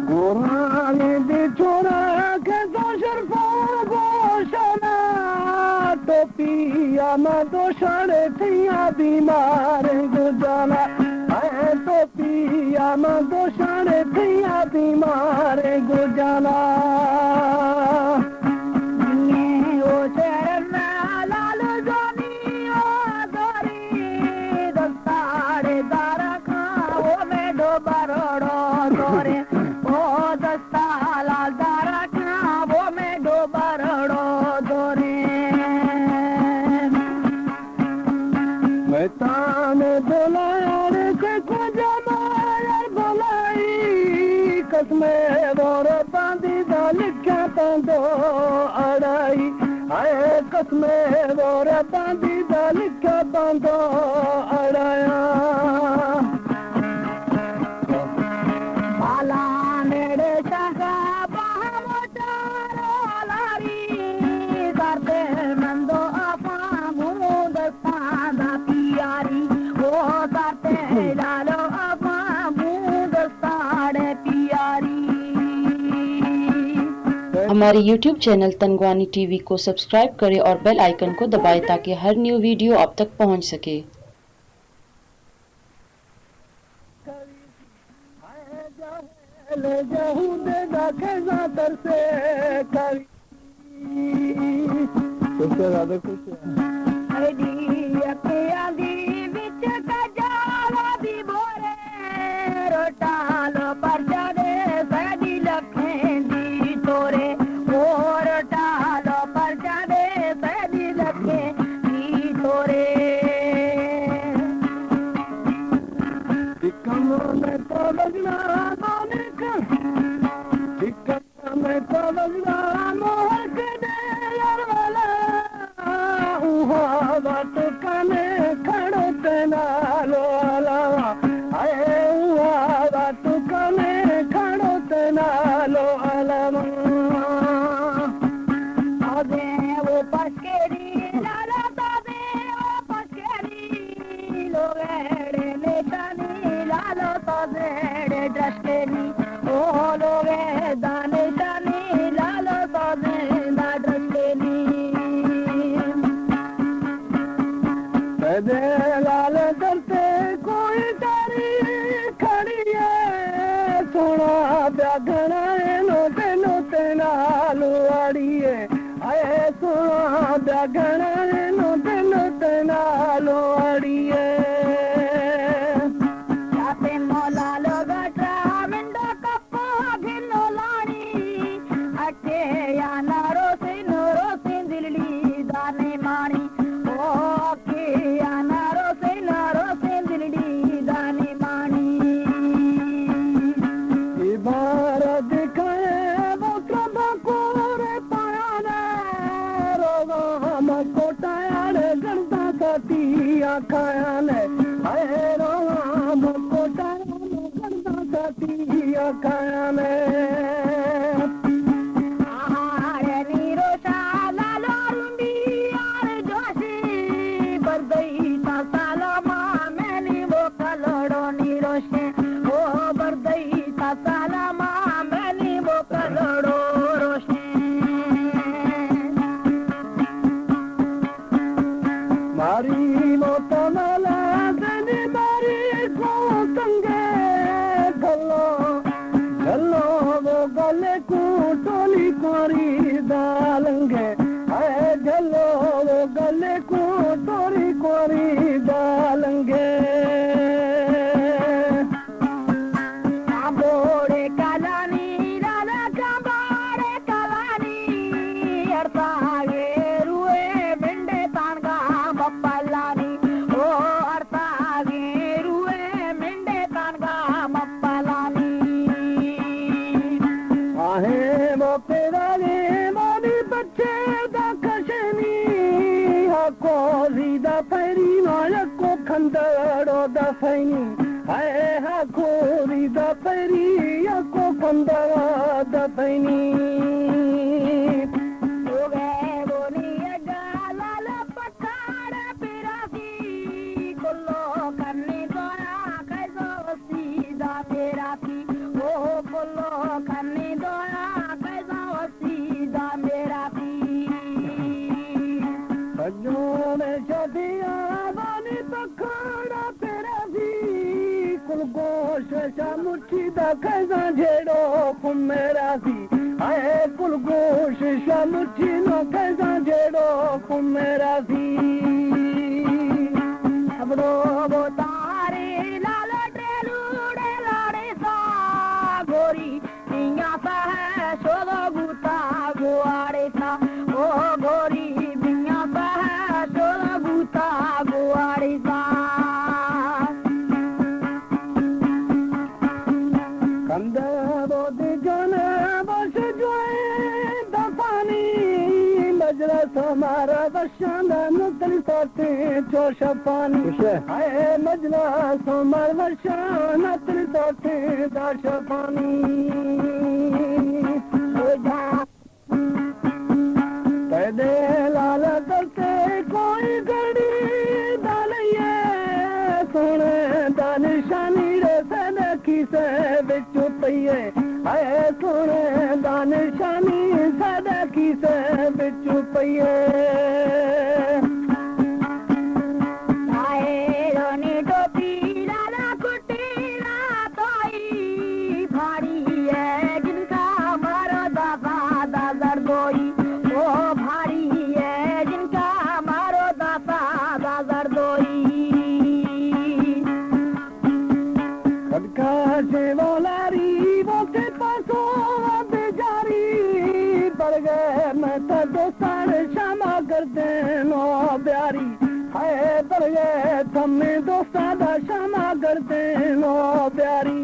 गोराने दे छोरा के तो शर्फा गोशना टोपिया में तो साढ़े थिया बीमार गुजारा है टोपिया में तो साढ़े थिया बीमार गुजारा ताने बोलाया रे को जमाया बोलाई कसमे बोर बांधी दाल क्या तंदो अड़ाई आए कसमे बोर बांधी दाल क्या तंदो अड़ाया बाला नेड़े शगा बामोटारो लारी करते मंदो आपा मुंद सादा पियारी वो करते डालो आपा मुंद साड़े पियारी। हमारे YouTube चैनल तनगवानी टीवी को सब्सक्राइब करें और बेल आइकन को दबाएं ताकि हर न्यू वीडियो आप तक पहुंच सके। उससे ज्यादा कुछ रोटालो परचादे सदी लखेंदी तोरे ओ रोटालो परचादे सदी लखेंदी तोरे टिक्का में तो लगना मोने का टिक्का में तो लगना मोहर के दे यार वाला उहा बात कने खड़ो तेना लो अलावा आए उहा बात कने खड़ो तेना लो अलावा आदे वो पस्केरी लाला तादे वो पस्केरी लोगेड़े लेटानी लालो तादेड़े ड्रस्केरी ओ लोगे दाने शानी लालो तादे दा ड्रस्केरी दे लाल दरते कोई तारी खड़ी है सोना ब्यागना नो ते नाल आड़िए आए सोना ब्यागना नो ते नाल आड़िए जाते मौला लोग मिंडो कप्पो घिनो लानी अटे या नारो से दिल्ली दाने मानी ओ के या नारो से दिल्ली दाने मानी बार दिखाए वो सब को रे पाया ने रोगा मकोटाया रे गंदा सतिया खाया ने आए रोगा मकोटाया रे गंदा सतिया खाया ने मारी मोतो नाला दनी मारी को संगे गलो गलो वो गले को टोली कोरी दालंगे आए गलो वो गले को टोली कोरी दालंगे बोड़े कालानी लाला काबाड़े कालानी अर्थागे रुए बिंडे तानगा मप्पलानी ओ अर्थागे रुए बिंडे तानगा मप्पलानी आहे वो पेराले मोनी बच्चे दा कशनी हको रीदा पैरी नायक को खंडड़ो दा फैनी आए हको रीदा पैरी हको खंडड़ो दा फैनी पकाड़ पिरासी कुल्लो करनी दोया कैसो गोशा मुठी दा कैसा झेड़ो कुमेरासी आए कुल गोशा मुठी नो कैसा झेड़ो कुमेरासी सबड़ो बोतारे लाल टेलूड़े लाड़े सा गोरी पिया सा है शोधो गुता गुआड़े सा ओ गोरी पिया सा है शोधो गुता गुआड़े सा कंदा बोदे जाना बस जोए दफानी मजरा समारा बशाना नुतल साथे जोश पानी आए मजरा समार बशाना नुतल साथे दाश पानी पैदे लाल करते कोई गड़ी डालिए सोने दानिशानी रे सदकी से बिचु पइए आए सोने दानिशानी सदकी से बिचु पइए आए रोनी टोपी लाला कुटीला तोई भारी है जिनका मारो दादा दादर दोई ओ भारी है जिनका मारो दादा दादर दोई सबका से बोलारी बोते पासो बेजारी पड़ गए मैं तो दोस्तान क्षमा कर दे नो प्यारी हाय पड़ गए थमे दोस्तां दा क्षमा कर दे नो प्यारी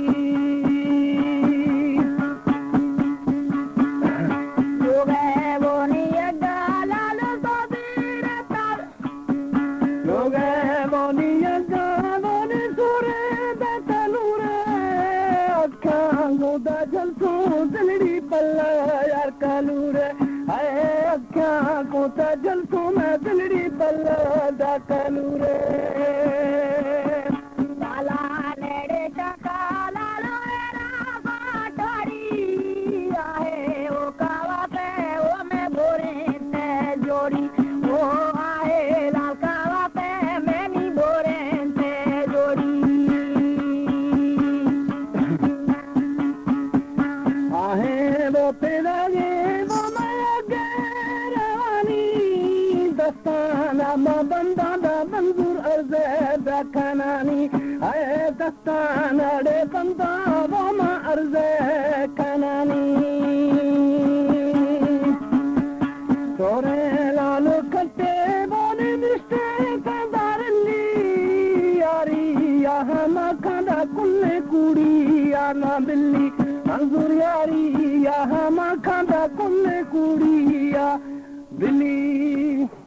लोग है वो नहीं अड्डा लाल सोबीर तार लोग बोनी बोनी सूरे बेतनूरे अखां गोदा जलसू दिलड़ी पल्ला यार कालूरे हाय अखां गोदा जलसू मैं दिलड़ी पल्ला दा कालूरे लाला नेड़े टका लालो एरा बाटोरी आहे ओ कावा पे ओ मैं भोरे ते जोड़ी ओ आहे लाल कावा पे मैं नी भोरे ते जोड़ी आहे वो तेरा ये वो मैं आगे रवानी दस्ताना मां बंदा दा मंजूर अर्ज़े दा कनानी आए दस्ताना डे बंदा वो मां अर्ज़े कनानी सोरे लाल कटे बोने मिस्टे कंदारली यारी यहाँ मां खांदा कुल्ले कुड़ी या ना बिल्ली मंजूर यारी यहाँ मां खांदा कुल्ले कुड़ी या बिल्ली